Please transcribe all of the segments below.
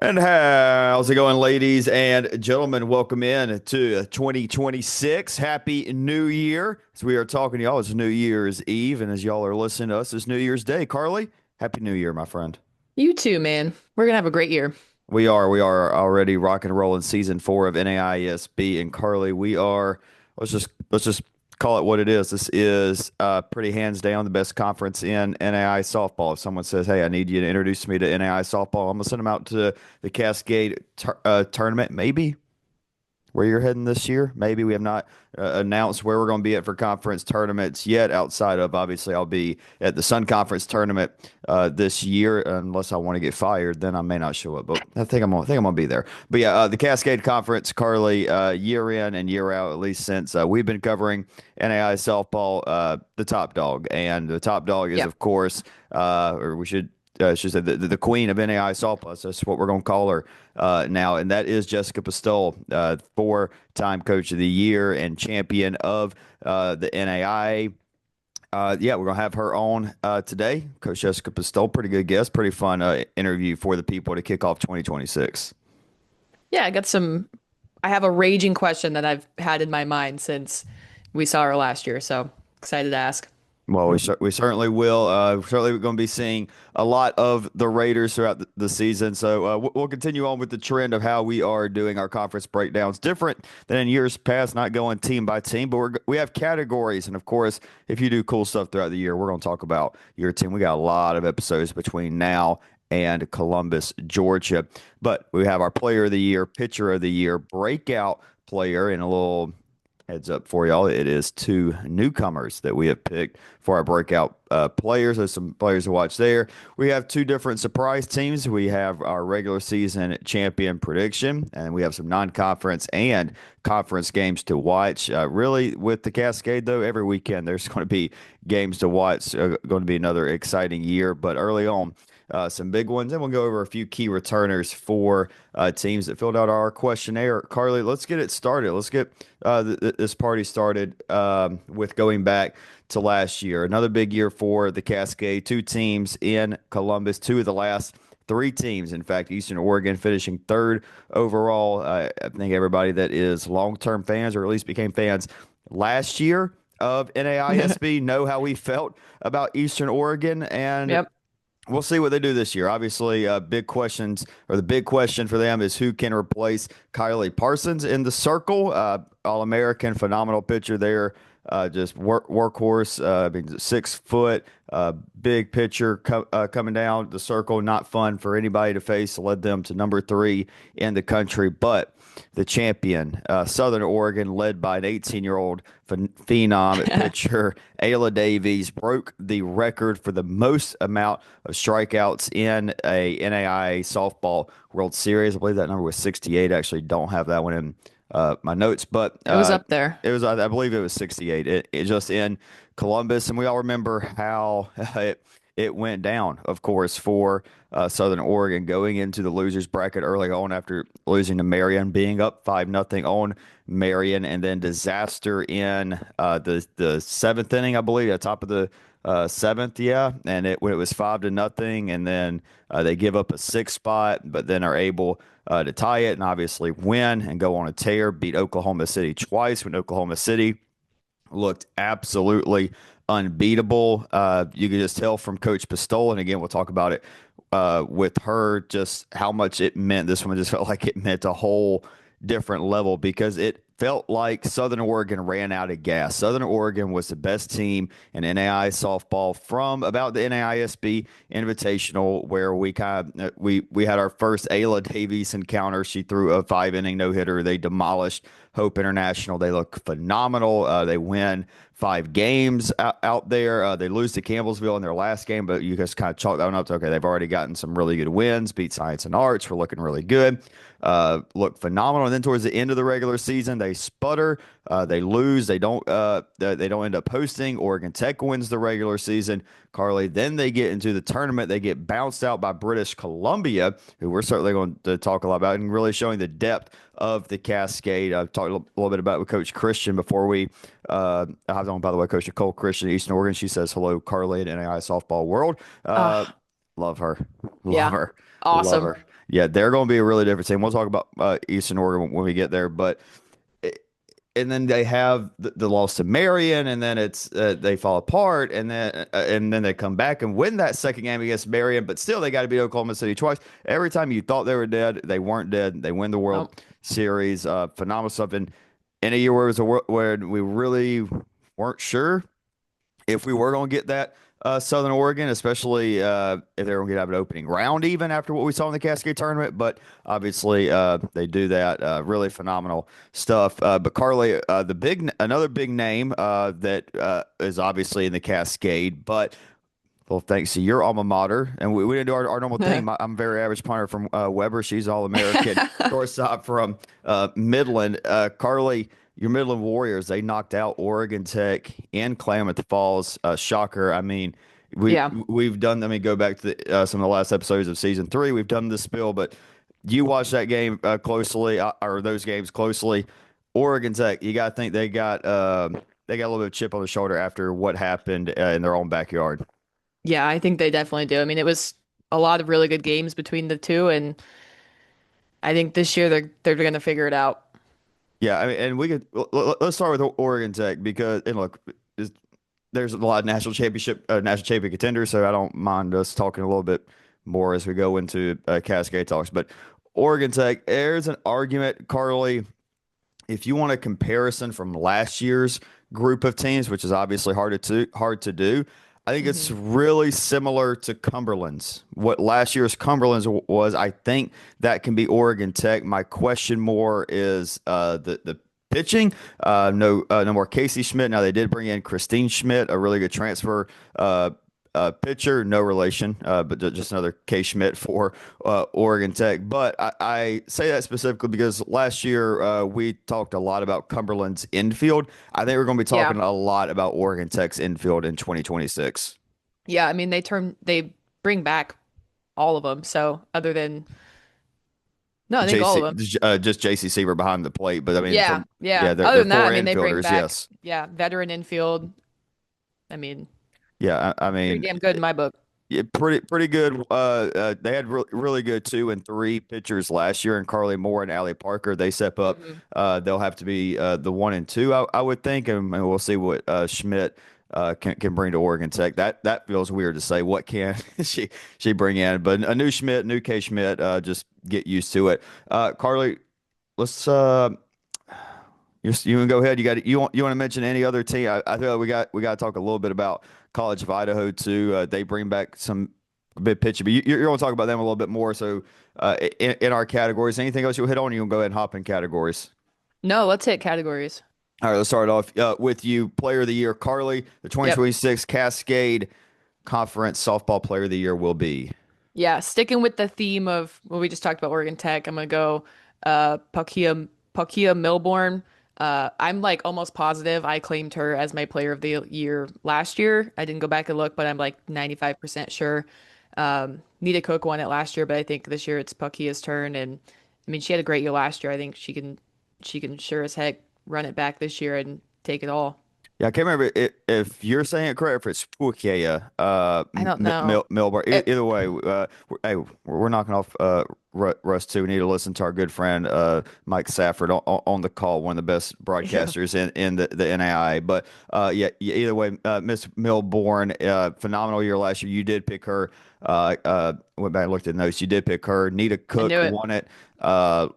And how's it going, ladies and gentlemen? Welcome in to 2026. Happy New Year. As we are talking to y'all, it's New Year's Eve, and as y'all are listening to us, it's New Year's Day. Carly, Happy New Year, my friend. You too, man. We're gonna have a great year. We are already rock and rolling season four of NAISB, and Carly, we are. Let's just call it what it is. This is pretty hands down the best conference in NAI softball. If someone says, "Hey, I need you to introduce me to NAI softball," I'm gonna send them out to the Cascade tournament. Maybe where you're heading this year. Maybe we have not announced where we're going to be at for conference tournaments yet. Outside of obviously, I'll be at the Sun Conference tournament this year, unless I want to get fired. Then I may not show up, but I think I'm gonna be there. But yeah, the Cascade Conference, Carly, year in and year out, at least since we've been covering NAI softball, the top dog, and the top dog is Yeah. of course, or we should say the queen of NAI softball. So that's what we're going to call her now, and that is Jessica Pistole, four-time Coach of the Year and champion of the NAI. Yeah, we're gonna have her on today, Coach Jessica Pistole. Pretty good guest, pretty fun interview for the people to kick off 2026. Yeah, I have a raging question that I've had in my mind since we saw her last year, so excited to ask. Well, we certainly will. Certainly, we're going to be seeing a lot of the Raiders throughout the season. So we'll continue on with the trend of how we are doing our conference breakdowns, different than in years past, not going team by team, but we have categories. And of course, if you do cool stuff throughout the year, we're going to talk about your team. We got a lot of episodes between now and Columbus, Georgia. But we have our Player of the Year, Pitcher of the Year, Breakout Player, and a little heads up for y'all. It is two newcomers that we have picked for our breakout players. There's some players to watch there. We have two different surprise teams. We have our regular season champion prediction, and we have some non-conference and conference games to watch. Really, with the Cascade, though, every weekend there's going to be games to watch. Going to be another exciting year, but early on, some big ones, and we'll go over a few key returners for teams that filled out our questionnaire. Carly, let's get it started. Let's get this party started with going back to last year. Another big year for the Cascade. Two teams in Columbus, two of the last three teams. In fact, Eastern Oregon finishing third overall. I think everybody that is long-term fans, or at least became fans last year of NAISB, know how we felt about Eastern Oregon, and Yep. we'll see what they do this year. Obviously, the big question for them is who can replace Kylie Parsons in the circle. All-American, phenomenal pitcher there. Just workhorse. I mean, 6 foot, big pitcher coming down the circle. Not fun for anybody to face. Led them to number three in the country, but the champion, Southern Oregon, led by an 18-year-old phenom pitcher, Ayla Davies, broke the record for the most amount of strikeouts in a NAIA softball World Series. I believe that number was 68. I actually don't have that one in my notes, but It was up there. it was, I believe it was 68. It just in Columbus, and we all remember how it went down, of course, for Southern Oregon going into the losers bracket early on after losing to Marion, being up 5-0 on Marion, and then disaster in the seventh inning, I believe, at top of the seventh, yeah, and when it was 5-0, and then they give up a six spot, but then are able to tie it and obviously win and go on a tear, beat Oklahoma City twice when Oklahoma City looked absolutely unbeatable. You could just tell from Coach Pistole, and again, we'll talk about it with her, just how much it meant. This one just felt like it meant a whole different level because it felt like Southern Oregon ran out of gas. Southern Oregon was the best team in NAI softball from about the NAISB Invitational, where we had our first Ayla Davies encounter. She threw a 5 inning no hitter. They demolished Hope International. They look phenomenal. They win 5 games out there. They lose to Campbellsville in their last game, but you just kind of chalk that one up to, okay, they've already gotten some really good wins, beat Science and Arts. We're looking really good. Look phenomenal. And then towards the end of the regular season, they sputter. They lose. They don't end up hosting. Oregon Tech wins the regular season. Carly, then they get into the tournament. They get bounced out by British Columbia, who we're certainly going to talk a lot about, and really showing the depth of the Cascade. I've talked a little bit about with Coach Christian before we I was on, by the way, Coach Nicole Christian, Eastern Oregon. She says hello, Carly, at NAI Softball World. Uh, Love her. Love yeah. her. Love Awesome. her. Yeah, they're going to be a really different team. We'll talk about Eastern Oregon when we get there, but and then they have the loss to Marion, and then it's they fall apart, and then they come back and win that second game against Marion, but still they got to beat Oklahoma City twice. Every time you thought they were dead, they weren't dead. They win the World Nope. Series, phenomenal stuff. And in a year where it was where we really weren't sure if we were going to get that Southern Oregon, especially if they were going to get out of an opening round, even after what we saw in the Cascade tournament. But obviously, they do that. Really phenomenal stuff. But Carly, another big name that is obviously in the Cascade, but well, thanks to your alma mater, and we didn't do our normal thing. I'm a very average punter from Weber. She's All American. Shortstop from Midland. Carly, your Midland Warriors, they knocked out Oregon Tech in Klamath Falls. Shocker. I mean, Yeah. we've done. I mean, go back to some of the last episodes of season three. We've done this spill, but you watched that game closely, or those games closely. Oregon Tech, you got to think they got a little bit of chip on the shoulder after what happened in their own backyard. Yeah, I think they definitely do. I mean, it was a lot of really good games between the two, and I think this year they're going to figure it out. Yeah, I mean, and let's start with Oregon Tech because and look, there's a lot of national champion contenders, so I don't mind us talking a little bit more as we go into Cascade talks. But Oregon Tech, there's an argument, Carly, if you want a comparison from last year's group of teams, which is obviously hard to do, I think it's Hmm. really similar to Cumberland's. What last year's Cumberland's was, I think that can be Oregon Tech. My question more is the pitching. No more Casey Schmidt. Now they did bring in Christine Schmidt, a really good transfer pitcher, no relation, but just another K Schmidt for Oregon Tech. But I say that specifically because last year we talked a lot about Cumberland's infield. I think we're going to be Yeah. talking a lot about Oregon Tech's infield in 2026. Yeah, I mean they bring back all of them. So other than no, I think all of JC, them. just JC Seaver behind the plate, but I mean, Yeah, from yeah. yeah, Other they're than that, I four mean they bring infielders. back Yes, veteran infield. I mean, yeah. I pretty mean, damn good in my book. yeah, pretty good. They had really good two and three pitchers last year, and Carly Moore and Allie Parker. They step up. Hmm. They'll have to be the one and two, I would think, and we'll see what Schmidt can bring to Oregon Tech. That feels weird to say. What can she bring in? But a new Schmidt, new K Schmidt. Just get used to it. Carly, let's you can go ahead. You want to mention any other team? I feel like we got to talk a little bit about College of Idaho too. They bring back some big pitcher, but you're going to talk about them a little bit more. So in our categories, anything else you'll hit on? You can go ahead and hop in categories. No, let's hit categories. All right, let's start off with you, Player of the Year, Carly. The Yep. 2026 Cascade Conference Softball Player of the Year will be. Yeah, sticking with the theme of what we just talked about Oregon Tech, I'm gonna go Pakia Milborn. I'm like almost positive I claimed her as my player of the year last year. I didn't go back and look, but I'm like 95% sure. Nita Cook won it last year, but I think this year it's Pakia's turn. And I mean, she had a great year last year. I think she can sure as heck run it back this year and take it all. Yeah, I can't remember if you're saying it correct, if it's Spokea, I don't know. Milbar. It, Either way, hey, we're knocking off Russ too. We need to listen to our good friend Mike Safford on the call, one of the best yeah. broadcasters in the NAIA. But either way, Miss Milborn, phenomenal year last year. You did pick her. Went back and looked at the notes. You did pick her. Nita I knew Cook it. won it.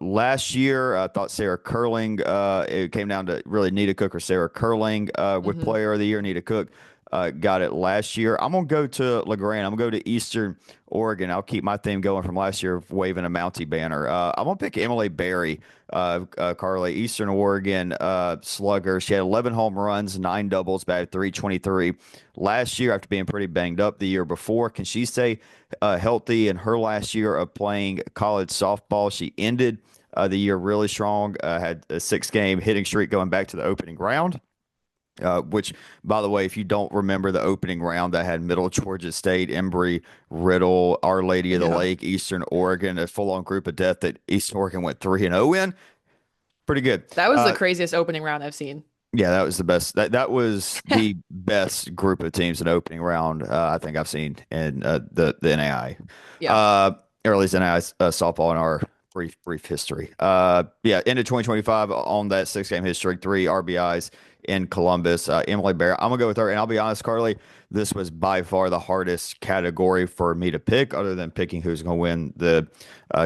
Last year, I thought Sarah Curling, it came down to really Nita Cook or Sarah Curling with Hmm. Player of the Year. Nita Cook got it last year. I'm going to go to LeGrand. I'm going to go to Eastern Oregon. I'll keep my theme going from last year of waving a Mountie banner. I'm going to pick Emily Berry, Carly, Eastern Oregon slugger. She had 11 home runs, nine doubles, batted 323 last year after being pretty banged up the year before. Can she stay healthy in her last year of playing college softball? She ended the year really strong, had a six-game hitting streak going back to the opening round. Which, by the way, if you don't remember the opening round, that had Middle Georgia State, Embry, Riddle, Our Lady of the Yeah. Lake, Eastern Oregon, a full-on group of death that Eastern Oregon went 3-0 in. Pretty good. That was the craziest opening round I've seen. Yeah, that was the best. That was the best group of teams in the opening round I think I've seen in the NAI. Yeah. or at least in our softball in our brief history. Yeah, end of 2025 on that 6 game history, 3 RBIs in Columbus. Emily Bear, I'm gonna go with her, and I'll be honest, Carly, this was by far the hardest category for me to pick, other than picking who's gonna win the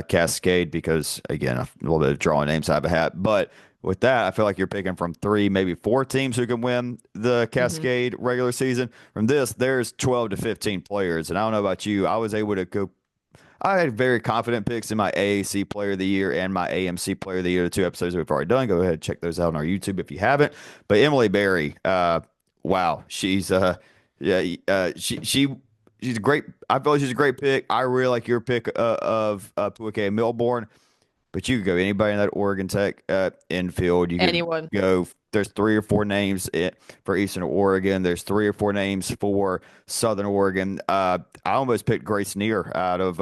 Cascade, because again, a little bit of drawing names out of a hat, but. With that, I feel like you're picking from 3, maybe 4 teams who can win the Hmm. Cascade regular season. From this, there's 12 to 15 players, and I don't know about you. I was able to go I had very confident picks in my AAC Player of the Year and my AMC Player of the Year, the 2 episodes we've already done. Go ahead and check those out on our YouTube if you haven't. But Emily Berry, wow, yeah, she's a great. I feel like she's a great pick. I really like your pick of Puike Milborn. But you could go anybody in that Oregon Tech infield. You could Anyone. go. There's 3 or 4 names for Eastern Oregon. There's 3 or 4 names for Southern Oregon. I almost picked Grace Neer out of.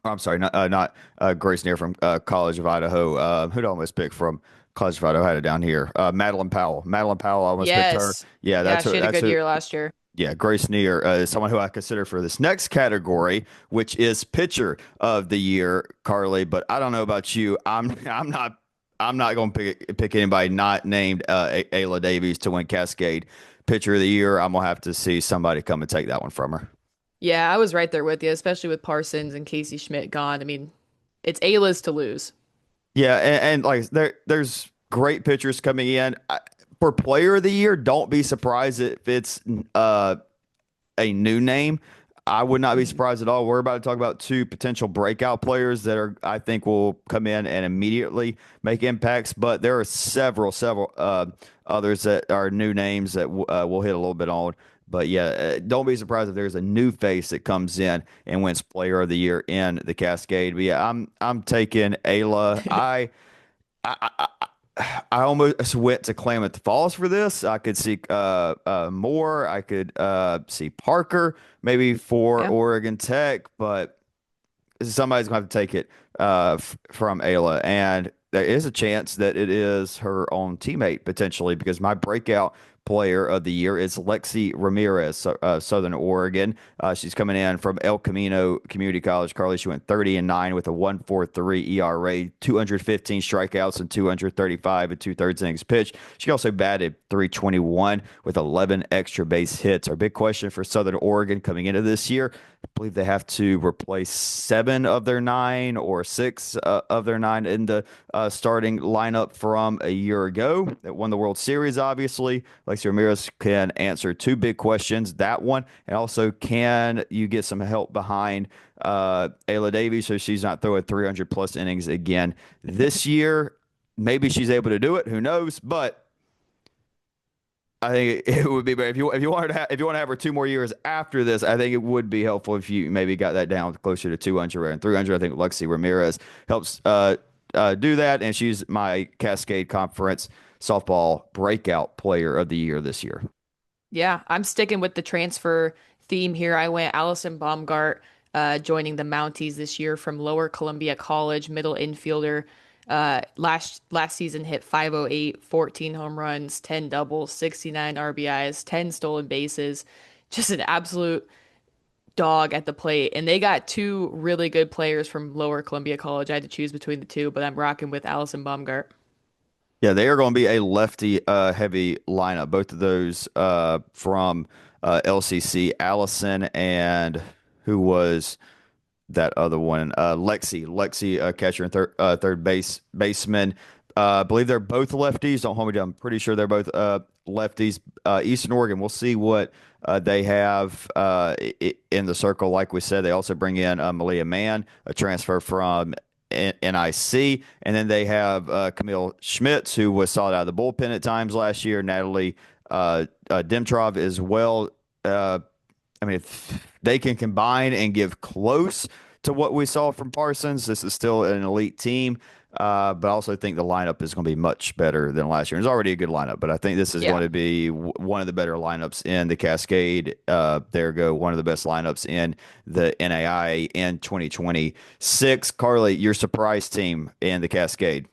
I'm sorry, not Grace Neer from College of Idaho. Who'd I almost pick from College of Idaho? I had it down here. Madeline Powell. Madeline Powell. I almost picked her. Yes. Yeah, Yeah, that's who. she had a That's good who. year last year. Yeah, Grace Neer is someone who I consider for this next category, which is pitcher of the year, Carly. But I don't know about you. I'm not going to pick anybody not named Ayla Davies to win Cascade pitcher of the year. I'm gonna have to see somebody come and take that one from her. Yeah, I was right there with you, especially with Parsons and Casey Schmidt gone. I mean, it's Ayla's to lose. Yeah, and like there's great pitchers coming in. For player of the year, don't be surprised if it's uh a new name. I would not be Mhm. surprised at all. We're about to talk about 2 potential breakout players that are, I think, will come in and immediately make impacts. But there are several others that are new names that we'll hit a little bit on. But yeah, don't be surprised if there's a new face that comes in and wins Player of the Year in the Cascade. But yeah, I'm taking Ayla. I I almost went to Klamath Falls for this. I could see Moore. I could see Parker maybe for Yeah. Oregon Tech, but somebody's going to have to take it from Ayla. And there is a chance that it is her own teammate potentially, because my breakout player of the year is Lexi Ramirez, Southern Oregon. She's coming in from El Camino Community College. Carly, she went 30-9 with a 1.43 ERA, 215 strikeouts, and 235 and 2/3 innings pitched. She also batted 321 with 11 extra base hits. Our big question for Southern Oregon coming into this year, I believe they have to replace 7 of their 9 or 6 of their 9 in the starting lineup from a year ago that won the World Series, obviously. Lexi Ramirez can answer 2 big questions. That one, and also, can you get some help behind Ayla Davies so she's not throwing 300 plus innings again this year? Maybe she's able to do it. Who knows? But I think it would be better if you wanted to if you want to have her 2 more years after this. I think it would be helpful if you maybe got that down closer to 200 and 300. I think Lexi Ramirez helps do that, and she's my Cascade Conference softball breakout player of the year this year. Yeah, I'm sticking with the transfer theme here. I went Allison Baumgart, joining the Mounties this year from Lower Columbia College, middle infielder. Last season hit 508, 14 home runs, 10 doubles, 69 RBIs, 10 stolen bases. Just an absolute dog at the plate. And they got 2 really good players from Lower Columbia College. I had to choose between the two, but I'm rocking with Allison Baumgart. Yeah, they are going to be a lefty heavy lineup. Both of those from LCC, Allison and who was that other one, Lexi, catcher and third baseman. I believe they're both lefties. Don't hold me down. I'm pretty sure they're both lefties. Eastern Oregon, we'll see what they have in the circle. Like we said, they also bring in Malia Mann, a transfer from NIC, and then they have Camille Schmitz, who was solid out of the bullpen at times last year. Natalie Dimtrov as well. I mean, if they can combine and give close to what we saw from Parsons, this is still an elite team. But I also think the lineup is going to be much better than last year. It's already a good lineup, but I think this is going Yeah. to be one of the better lineups in the Cascade. There go one of the best lineups in the NAIA in 2026. Carly, your surprise team in the Cascade.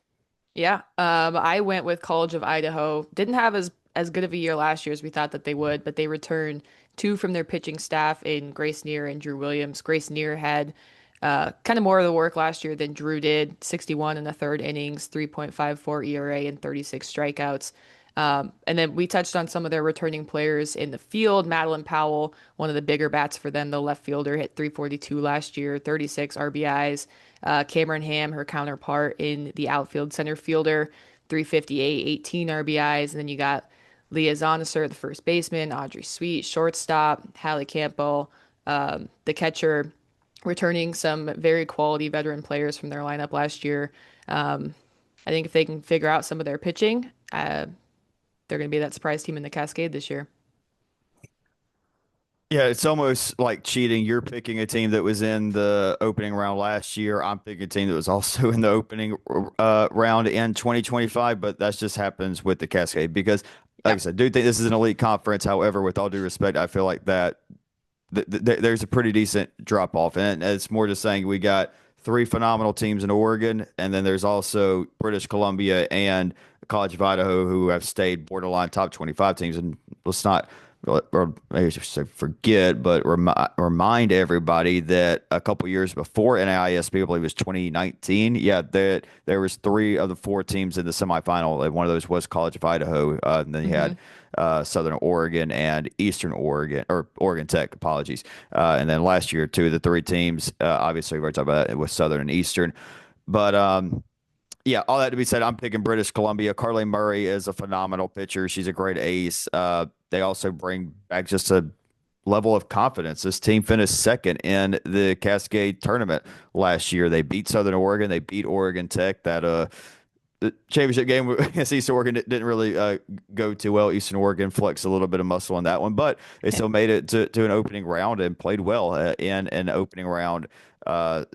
Yeah. I went with College of Idaho. Didn't have as good of a year last year as we thought that they would, but they returned 2 from their pitching staff in Grace Neer and Drew Williams. Grace Neer had Kind of more of the work last year than Drew did. 61 in the third innings, 3.54 ERA, and 36 strikeouts. And then we touched on some of their returning players in the field. Madeline Powell, one of the bigger bats for them, the left fielder, hit 342 last year, 36 RBIs. Cameron Ham, her counterpart in the outfield center fielder, 358, 18 RBIs. And then you got Leah Zonisser, the first baseman, Audrey Sweet, shortstop, Hallie Campbell, the catcher, returning some very quality veteran players from their lineup last year. I think if they can figure out some of their pitching, they're going to be that surprise team in the Cascade this year. Yeah, it's almost like cheating. You're picking a team that was in the opening round last year. I'm picking a team that was also in the opening round in 2025, but that just happens with the Cascade because, like I Yep. said, I do think this is an elite conference. However, with all due respect, I feel like that there's a pretty decent drop off, and it's more just saying we got three phenomenal teams in Oregon, and then there's also British Columbia and College of Idaho who have stayed borderline top 25 teams. And let's not, or maybe I should say forget, but remind everybody that a couple years before NAISP, I believe it was 2019. Yeah, there was three of the four teams in the semifinal. And one of those was College of Idaho. And then you Hmm. had Southern Oregon and Eastern Oregon, or Oregon Tech, apologies. And then last year, two of the three teams, obviously, we're talking about it with Southern and Eastern. But yeah, all that to be said, I'm picking British Columbia. Carly Murray is a phenomenal pitcher. She's a great ace. They also bring back just a level of confidence. This team finished second in the Cascade tournament last year. They beat Southern Oregon. They beat Oregon Tech. That the championship game against Eastern Oregon didn't really go too well. Eastern Oregon flexed a little bit of muscle on that one, but they still made it to an opening round and played well in an opening round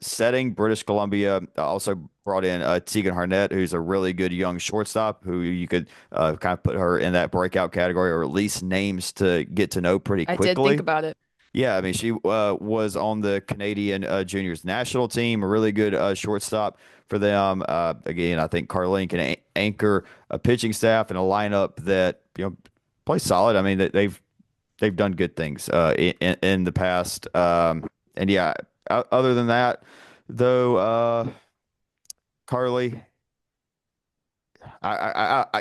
setting. British Columbia also brought in Tegan Harnett, who's a really good young shortstop who you could kind of put her in that breakout category or at least names to get to know pretty I did think quickly. about it. Yeah, I mean, she was on the Canadian juniors national team, a really good shortstop for them. Again, I think Carlene can anchor a pitching staff and a lineup that plays solid. I mean, they've done good things in the past. And yeah, other than that, though, Carly,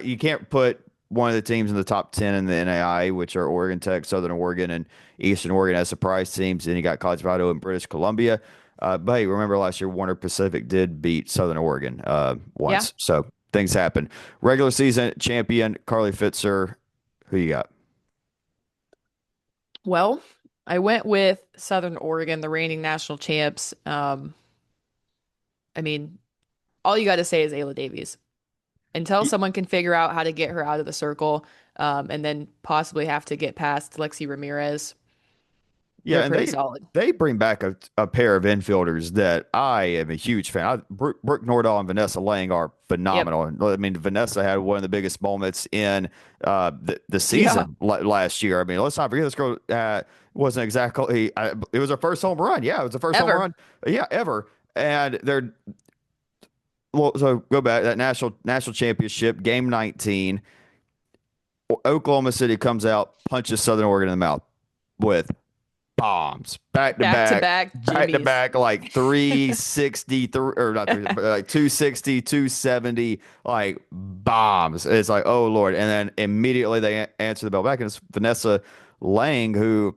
you can't put one of the teams in the top 10 in the NAIA, which are Oregon Tech, Southern Oregon, and Eastern Oregon as surprise teams. Then you got College of Idaho and British Columbia. But hey, remember last year, Warner Pacific did beat Southern Oregon Yeah. once. So things happen. Regular season champion, Carly Fitzer. Who you got? Well, I went with Southern Oregon, the reigning national champs. I mean, all you got to say is Ayla Davies. Until someone can figure out how to get her out of the circle, and then possibly have to get past Lexi Ramirez, Yeah, they're and pretty they solid. they bring back a pair of infielders that I am a huge fan. Brooke Nordahl and Vanessa Lang are Yep. phenomenal. And I mean, Vanessa had one of the biggest moments in the Yeah. season last year. I mean, let's not forget this girl wasn't exactly. It was her first home run. Yeah, it was the first home Ever. run. Yeah, ever. And they're well. So go back that national championship game 19. Oklahoma City comes out, punches Southern Oregon in the mouth with bombs Back to back back to Jimmies. back, like 360 or not 3, but like 260, 270, like bombs. It's like, oh Lord. And then immediately they answer the bell back, and it's Vanessa Lang, who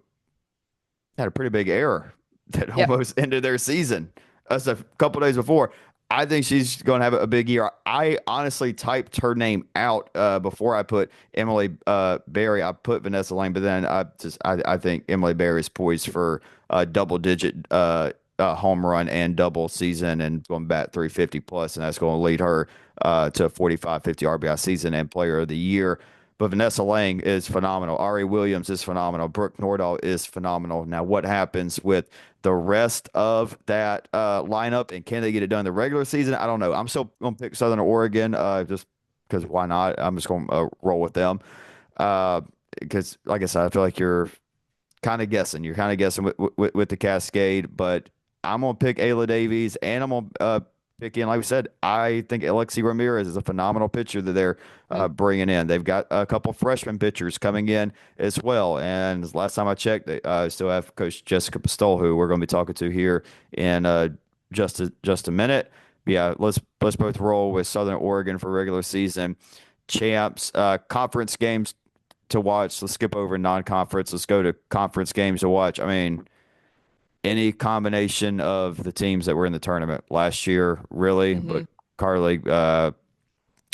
had a pretty big error that Yep. almost ended their season. That's a couple days before. I think she's going to have a big year. I honestly typed her name out before I put Emily Berry. I put Vanessa Lane, but then I think Emily Berry is poised for a double digit home run and double season and going to bat 350 plus, and that's going to lead her to a 45, 50 RBI season and player of the year. But Vanessa Lang is phenomenal. Ari Williams is phenomenal. Brooke Nordahl is phenomenal. Now, what happens with the rest of that lineup, and can they get it done in the regular season? I don't know. I'm still going to pick Southern Oregon just because why not? I'm just going to roll with them. Because, like I said, I feel like you're kind of guessing. You're kind of guessing with the Cascade, but I'm gonna pick Ayla Davies, and I'm gonna pick in. Like we said, I think Alexi Ramirez is a phenomenal pitcher that they're Mm. bringing in. They've got a couple freshman pitchers coming in as well. And last time I checked, they still have Coach Jessica Pistole, who we're going to be talking to here in just a minute. Yeah, let's both roll with Southern Oregon for regular season champs. Conference games to watch. Let's skip over non-conference. Let's go to conference games to watch. I mean, any combination of the teams that were in the tournament last year, really. Hmm. But Carly,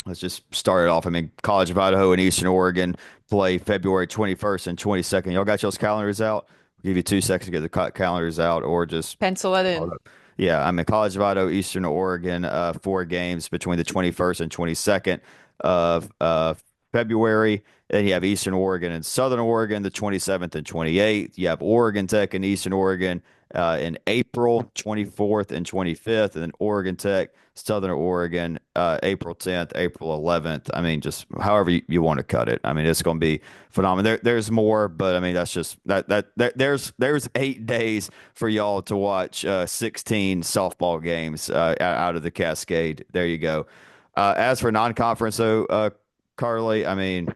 let's just start it off. I mean, College of Idaho and Eastern Oregon play February 21st and 22nd. Y'all got y'all's calendars out? I'll give you 2 seconds to get the calendars out, or just Pencil it hold in. up. Yeah, I'm in College of Idaho, Eastern Oregon, 4 games between the 21st and 22nd of February. Then you have Eastern Oregon and Southern Oregon, the 27th and 28th. You have Oregon Tech and Eastern Oregon in April 24th and 25th, and then Oregon Tech, Southern Oregon, April 10th, April 11th. I mean, just however you want to cut it. I mean, it's going to be phenomenal. There's more, but I mean, that's just there's 8 days for y'all to watch 16 softball games out of the Cascade. There you go. As for non-conference, though, Carly, I mean,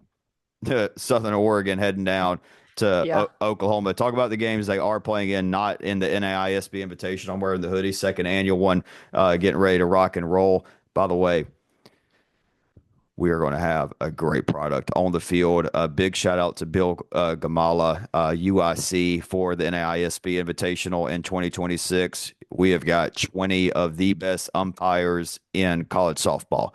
Southern Oregon heading down to Yeah. Oklahoma. Talk about the games they are playing in, not in the NAISB Invitation. I'm wearing the hoodie, second annual one, getting ready to rock and roll. By the way, we are going to have a great product on the field. A big shout out to Bill Gamala, UIC, for the NAISB Invitational in 2026. We have got 20 of the best umpires in college softball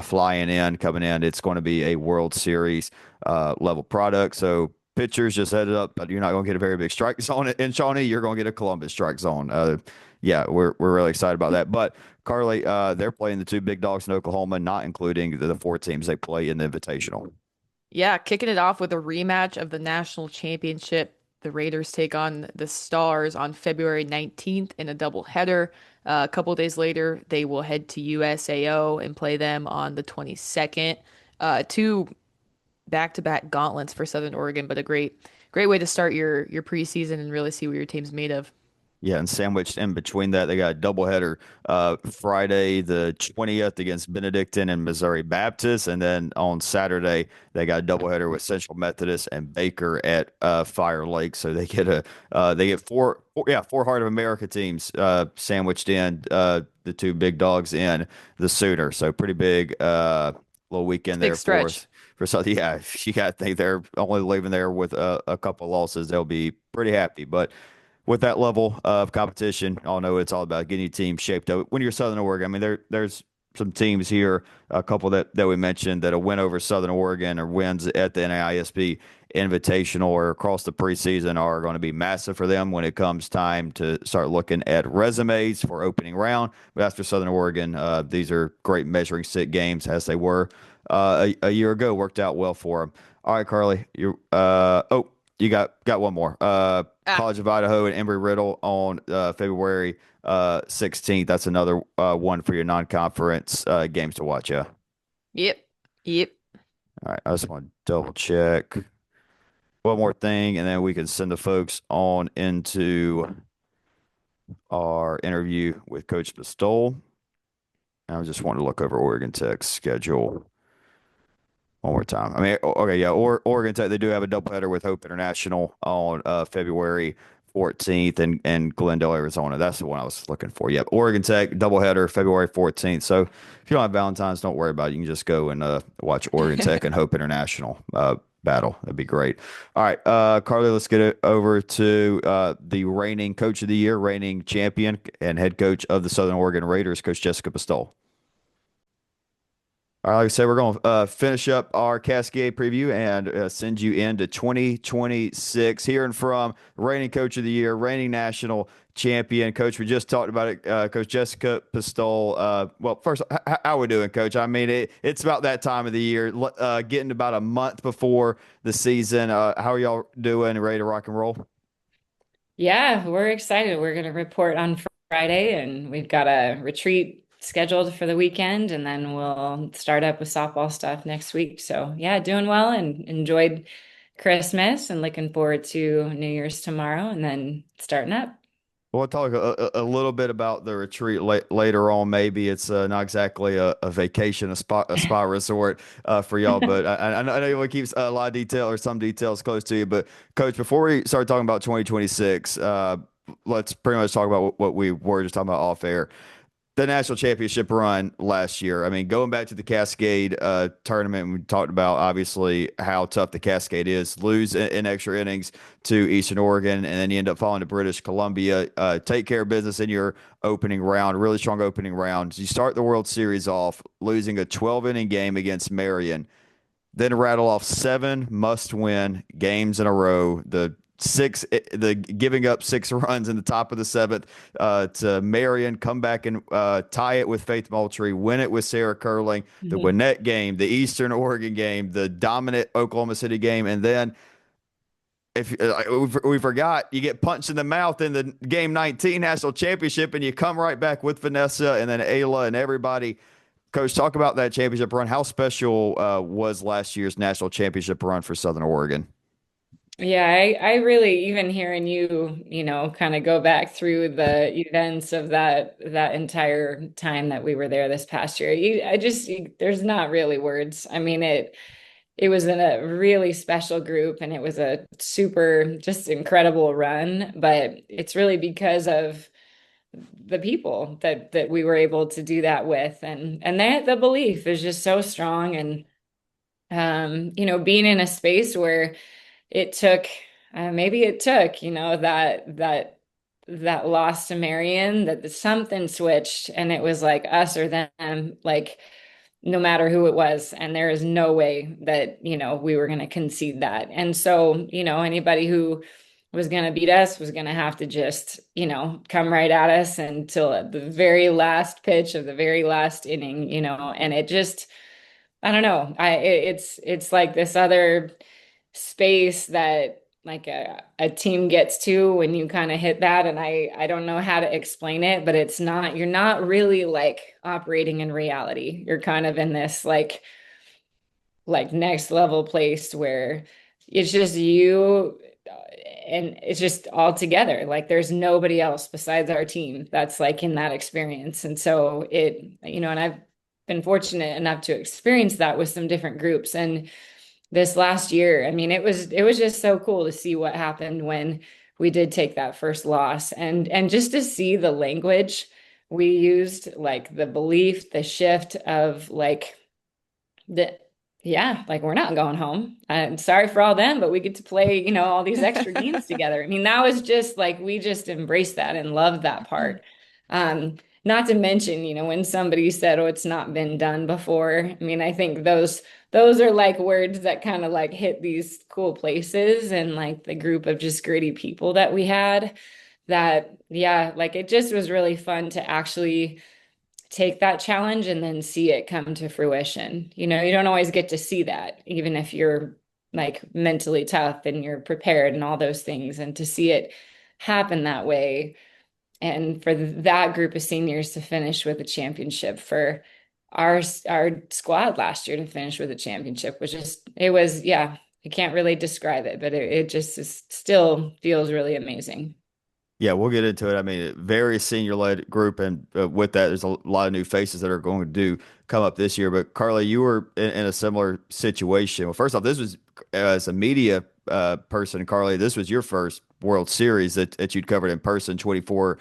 flying in, coming in. It's going to be a World Series level product. So pitchers, just head it up, but you're not going to get a very big strike zone in Shawnee. You're going to get a Columbus strike zone. Yeah, we're really excited about that. But Carly, they're playing the two big dogs in Oklahoma, not including the 4 teams they play in the Invitational. Yeah, kicking it off with a rematch of the national championship. The Raiders take on the Stars on February 19th in a doubleheader. A couple days later, they will head to USAO and play them on the 22nd. Two back-to-back gauntlets for Southern Oregon, but a great way to start your preseason and really see what your team's made of. Yeah, and sandwiched in between that, they got a doubleheader Friday the 20th against Benedictine and Missouri Baptist. And then on Saturday, they got a doubleheader with Central Methodist and Baker at Fire Lake. So they get four Heart of America teams sandwiched in, the two big dogs in the Sooner. So pretty big little It's a weekend big there for stretch. us. For so, yeah, you got to think they're only leaving there with a couple losses. They'll be pretty happy. But with that level of competition, I know it's all about getting your team shaped up. When you're Southern Oregon, I mean, there's some teams here, a couple that we mentioned, that a win over Southern Oregon or wins at the NAISB Invitational or across the preseason are going to be massive for them when it comes time to start looking at resumes for opening round. But as for Southern Oregon, these are great measuring stick games, as they were a year ago. Worked out well for them. All right, Carly, you got one more. Ah, College of Idaho and Embry-Riddle on February 16th. That's another one for your non-conference games to watch. Yeah. yep, yep. All right. I just want to double check one more thing, and then we can send the folks on into our interview with Coach Pistole. I just want to look over Oregon Tech's schedule one more time. I mean, okay, yeah, Oregon Tech, they do have a doubleheader with Hope International on February 14th and Glendale, Arizona. That's the one I was looking for. Yep, Oregon Tech doubleheader February 14th. So if you don't have Valentine's, don't worry about it. You can just go and watch Oregon Tech and Hope International battle. That'd be great. All right, Carly, let's get it over to the reigning Coach of the Year, reigning champion, and head coach of the Southern Oregon Raiders, Coach Jessica Pistole. All right, like I said, we're going to finish up our Cascade preview and send you into 2026. Hearing from reigning Coach of the Year, reigning national champion, Coach. We just talked about it, Coach Jessica Pistole. Well, first, how are we doing, Coach? I mean, it's about that time of the year, getting about a month before the season. How are y'all doing? Ready to rock and roll? Yeah, we're excited. We're going to report on Friday, and we've got a retreat scheduled for the weekend, and then we'll start up with softball stuff next week. So, yeah, doing well and enjoyed Christmas and looking forward to New Year's tomorrow and then starting up. We'll talk a little bit about the retreat later on. Maybe it's not exactly a vacation, a spa resort for y'all, but I know you want to keep a lot of detail or some details close to you. But Coach, before we start talking about 2026, let's pretty much talk about what we were just talking about off air. The national championship run last year. I mean, going back to the Cascade tournament, we talked about obviously how tough the Cascade is. Lose in extra innings to Eastern Oregon, and then you end up falling to British Columbia. Take care of business in your opening round, really strong opening round. You start the World Series off losing a 12-inning game against Marion, then rattle off seven must-win games in a row. The giving up 6 runs in the top of the seventh to Marion, come back and tie it with Faith Moultrie, win it with Sarah Curling, the Mhm. Gwinnett game, the Eastern Oregon game, the dominant Oklahoma City game, and then if we forgot, you get punched in the mouth in the game 19 national championship, and you come right back with Vanessa and then Ayla and everybody. Coach, talk about that championship run. How special was last year's national championship run for Southern Oregon? Yeah, I really, even hearing you, kind of go back through the events of that entire time that we were there this past year. There's not really words. I mean, it was in a really special group and it was a super just incredible run, but it's really because of the people that we were able to do that with, and that the belief is just so strong. And being in a space where it took maybe it took that loss to Marion, that something switched and it was like us or them, like no matter who it was, and there is no way that we were going to concede that. And so anybody who was going to beat us was going to have to just come right at us until at the very last pitch of the very last inning, and it just, I don't know, it's like this other space that like a team gets to when you kind of hit that. And I don't know how to explain it, but you're not really like operating in reality. You're kind of in this like next level place where it's just you, and it's just all together. Like there's nobody else besides our team that's like in that experience. And so and I've been fortunate enough to experience that with some different groups. And this last year, I mean, it was just so cool to see what happened when we did take that first loss, and just to see the language we used, like the belief, the shift of like the yeah, like we're not going home. I'm sorry for all them, but we get to play, all these extra games together. I mean, that was just like we just embraced that and loved that part. Not to mention, when somebody said, "Oh, it's not been done before." I mean, I think those are like words that kind of like hit these cool places, and like the group of just gritty people that we had, that yeah, like it just was really fun to actually take that challenge and then see it come to fruition. You don't always get to see that, even if you're like mentally tough and you're prepared and all those things, and to see it happen that way. And for that group of seniors to finish with a championship, for our squad last year to finish with a championship, was just, it was, yeah, I can't really describe it, but it just still feels really amazing. Yeah, we'll get into it. I mean, very senior led group, and with that, there's a lot of new faces that are going to do come up this year. But Carly, you were in a similar situation. Well, first off, this was as a media person, Carly, this was your first World Series that you'd covered in person. 24,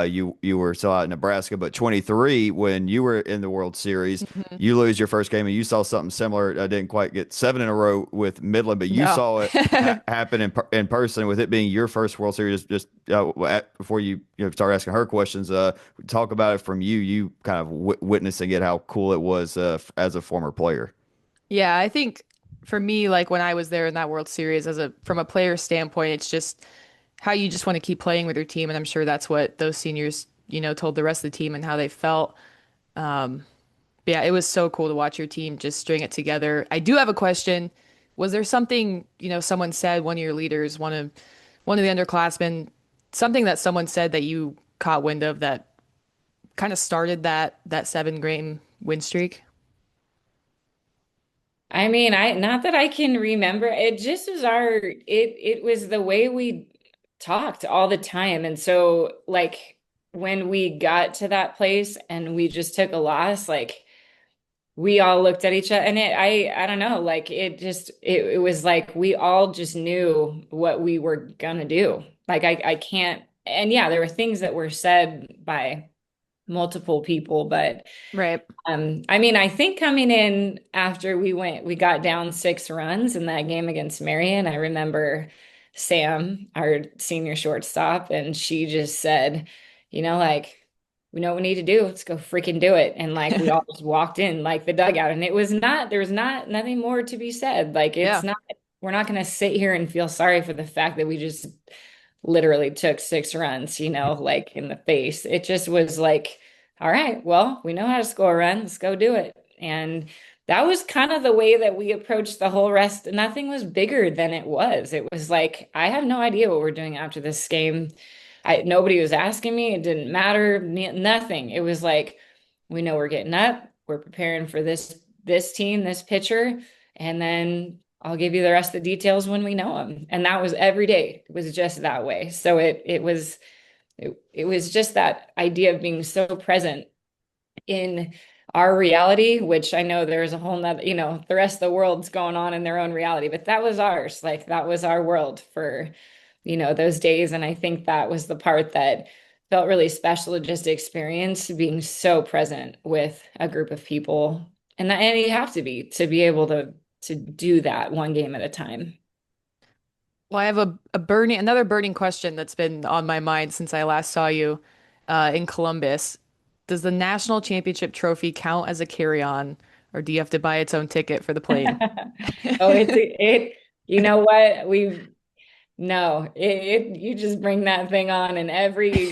you were still out in Nebraska, but 23, when you were in the World Series, Mhm. you lose your first game, and you saw something similar. I didn't quite get seven in a row with Midland, but you No. saw it happen in person, with it being your first World Series. Just before you start asking her questions, talk about it from you kind of witnessing it, how cool it was as a former player. Yeah, I think for me, like when I was there in that World Series, from a player standpoint, it's just how you just want to keep playing with your team, and I'm sure that's what those seniors, told the rest of the team and how they felt. But yeah, it was so cool to watch your team just string it together. I do have a question. Was there something, someone said, one of your leaders, one of the underclassmen, something that someone said that you caught wind of that kind of started that 7 game win streak? I mean, I not that I can remember. It just was it was the way we talked all the time. And so like when we got to that place and we just took a loss, like we all looked at each other, and I don't know, like it was like we all just knew what we were gonna do. Like I can't and yeah, there were things that were said by multiple people, but Right. I mean, I think coming in after we got down 6 runs in that game against Marion, I remember Sam, our senior shortstop, and she just said, like, we know what we need to do. Let's go freaking do it. And like, we all just walked in like the dugout, and there was not nothing more to be said. Like, Yeah. we're not going to sit here and feel sorry for the fact that we just literally took 6 runs, like in the face. It just was like, all right, well, we know how to score a run. Let's go do it. And that was kind of the way that we approached the whole rest. Nothing was bigger than it was. It was like, I have no idea what we're doing after this game. Nobody was asking me. It didn't matter. Nothing. It was like, we know we're getting up. We're preparing for this team, this pitcher, and then I'll give you the rest of the details when we know them. And that was every day. It was just that way. So it was just that idea of being so present in our reality, which I know there's a whole nother, the rest of the world's going on in their own reality, but that was ours. Like that was our world for, those days. And I think that was the part that felt really special to just experience being so present with a group of people. And you have to be able to do that one game at a time. Well, I have another burning question that's been on my mind since I last saw you in Columbus. Does the national championship trophy count as a carry-on, or do you have to buy its own ticket for the plane? Oh, you know what? No, you just bring that thing on and every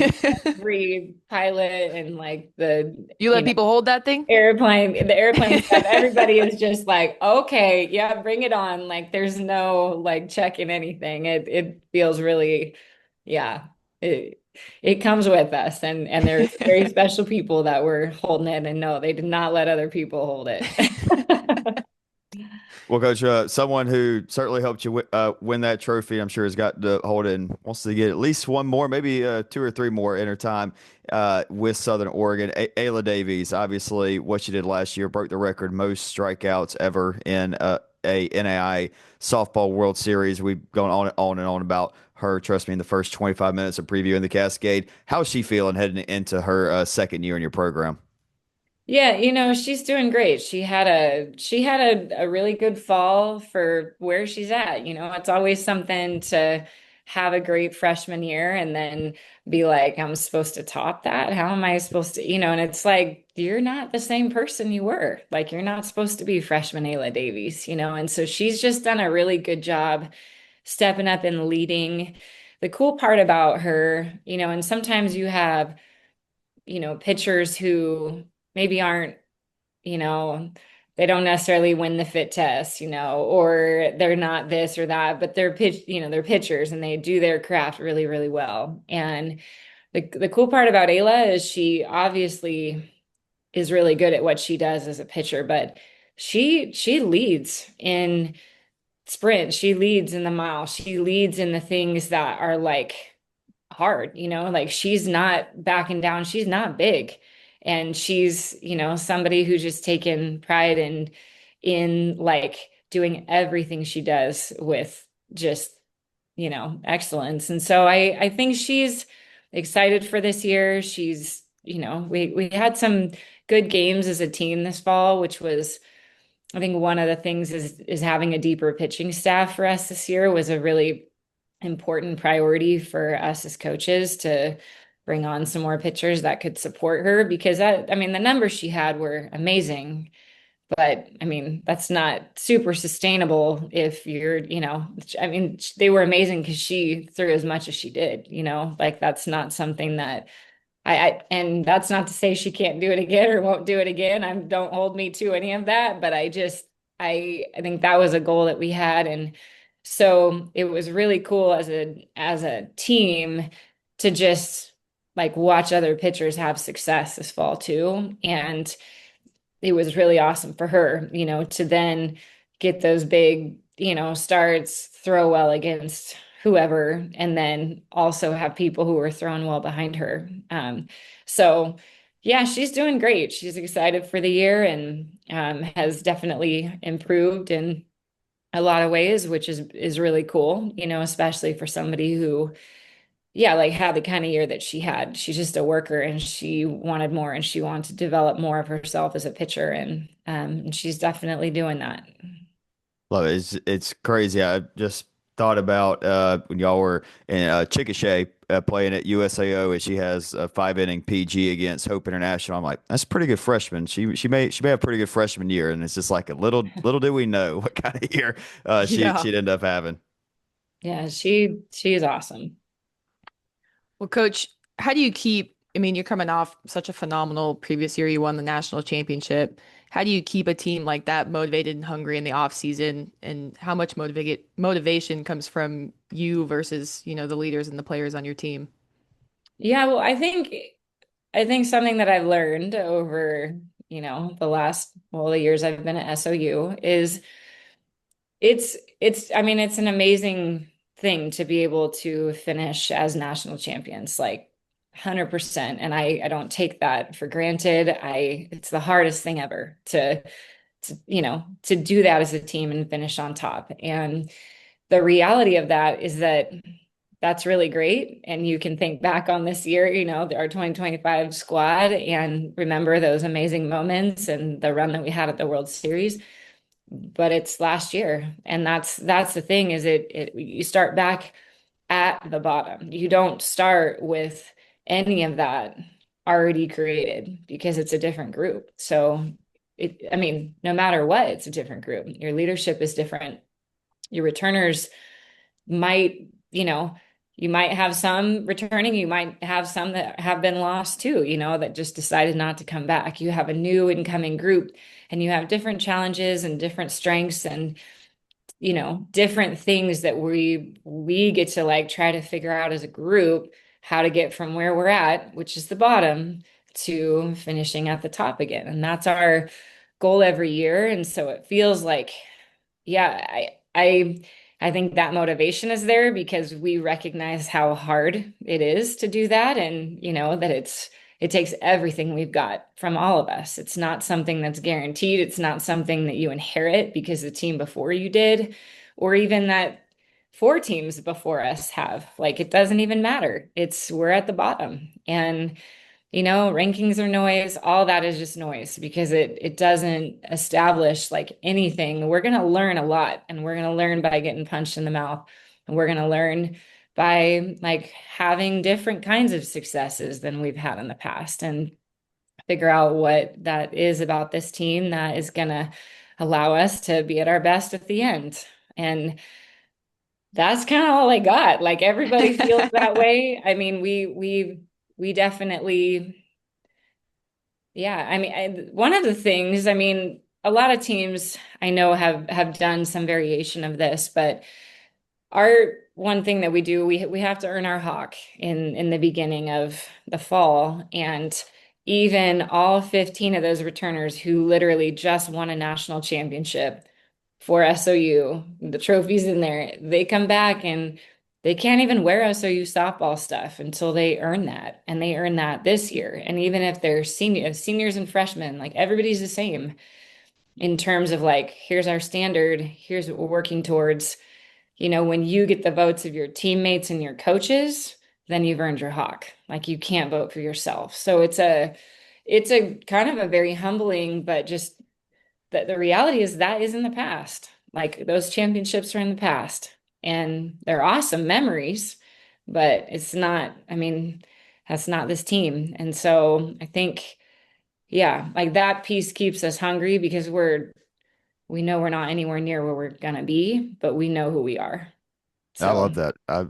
pilot and like You let people hold that thing? the airplane stuff, everybody is just like, okay, yeah, bring it on. Like there's no like checking anything. It feels really, yeah, it comes with us. And there's very special people that were holding it, and no, they did not let other people hold it. Well, Coach, someone who certainly helped you win that trophy, I'm sure, has got to hold it and wants to get at least one more, maybe two or three more in her time with Southern Oregon. Ayla Davies, obviously, what she did last year broke the record most strikeouts ever in a NAIA softball World Series. We've gone on and on about her. Trust me, in the first 25 minutes of previewing the Cascade. How's she feeling heading into her second year in your program? Yeah, she's doing great. She had a really good fall for where she's at. It's always something to have a great freshman year and then be like, I'm supposed to top that. How am I supposed to, and it's like you're not the same person you were. Like you're not supposed to be freshman Ayla Davies, and so she's just done a really good job stepping up and leading. The cool part about her, and sometimes you have, pitchers who maybe aren't, you know, they don't necessarily win the fit test, or they're not this or that, but they're pitchers and they do their craft really, really well. And the cool part about Ayla is she obviously is really good at what she does as a pitcher, but she leads in sprint, she leads in the mile, she leads in the things that are like hard, like she's not backing down. She's not big. And she's, somebody who's just taken pride in like doing everything she does with just, excellence. And so I think she's excited for this year. She's, we had some good games as a team this fall, which was I think one of the things is having a deeper pitching staff for us this year was a really important priority for us as coaches to bring on some more pitchers that could support her because I mean, the numbers she had were amazing, but I mean, that's not super sustainable if you're, I mean, they were amazing because she threw as much as she did, like that's not something that and that's not to say she can't do it again or won't do it again. Don't hold me to any of that, but I think that was a goal that we had. And so it was really cool as a team to just like watch other pitchers have success this fall too. And it was really awesome for her, to then get those big, starts, throw well against whoever, and then also have people who are throwing well behind her. So yeah, she's doing great. She's excited for the year and has definitely improved in a lot of ways, which is really cool, especially for somebody who yeah, like had the kind of year that she had. She's just a worker and she wanted more and she wanted to develop more of herself as a pitcher. And she's definitely doing that. Love it. It's crazy. I just thought about when y'all were in Chickasha playing at USAO, and she has a 5 inning PG against Hope International. I'm like, that's a pretty good freshman. She may have a pretty good freshman year, and it's just like a little did we know what kind of year Yeah. she'd end up having. Yeah, she's awesome. Well, Coach, how do you keep, I mean, you're coming off such a phenomenal previous year. You won the national championship. How do you keep a team like that motivated and hungry in the off season? And how much motivation comes from you versus, the leaders and the players on your team? Yeah, well, I think something that I've learned over, the years I've been at SOU is I mean, it's an amazing thing to be able to finish as national champions, like 100%. And I don't take that for granted. It's the hardest thing ever to do that as a team and finish on top. And the reality of that is that that's really great. And you can think back on this year, our 2025 squad and remember those amazing moments and the run that we had at the World Series. But it's last year. And that's the thing is you start back at the bottom. You don't start with any of that already created because it's a different group. So I mean, no matter what, it's a different group. Your leadership is different. Your returners might, you might have some returning, you might have some that have been lost too, that just decided not to come back. You have a new incoming group and you have different challenges and different strengths and different things that we get to like try to figure out as a group how to get from where we're at, which is the bottom, to finishing at the top again. And that's our goal every year. And so it feels like, yeah, I think that motivation is there because we recognize how hard it is to do that and that it takes everything we've got from all of us. It's not something that's guaranteed. It's not something that you inherit because the team before you did, or even that four teams before us have. Like it doesn't even matter. We're at the bottom. And rankings are noise. All that is just noise because it doesn't establish like anything. We're going to learn a lot and we're going to learn by getting punched in the mouth. And we're going to learn by like having different kinds of successes than we've had in the past and figure out what that is about this team that is going to allow us to be at our best at the end. And that's kind of all I got. Like everybody feels that way. I mean, we definitely, yeah. I mean, one of the things, I mean, a lot of teams I know have done some variation of this, but our one thing that we do, we have to earn our hawk in the beginning of the fall, and even all 15 of those returners who literally just won a national championship for SOU, the trophies in there, they come back and they can't even wear SOU softball stuff until they earn that. And they earn that this year. And even if they're seniors and freshmen, like everybody's the same in terms of like, here's our standard, here's what we're working towards. When you get the votes of your teammates and your coaches, then you've earned your hawk. Like you can't vote for yourself. So it's a kind of a very humbling, but just the reality is that is in the past. Like those championships are in the past and they're awesome memories, but it's not, I mean, that's not this team. And so I think, yeah, like that piece keeps us hungry because we know we're not anywhere near where we're gonna be, but we know who we are. I So love that. I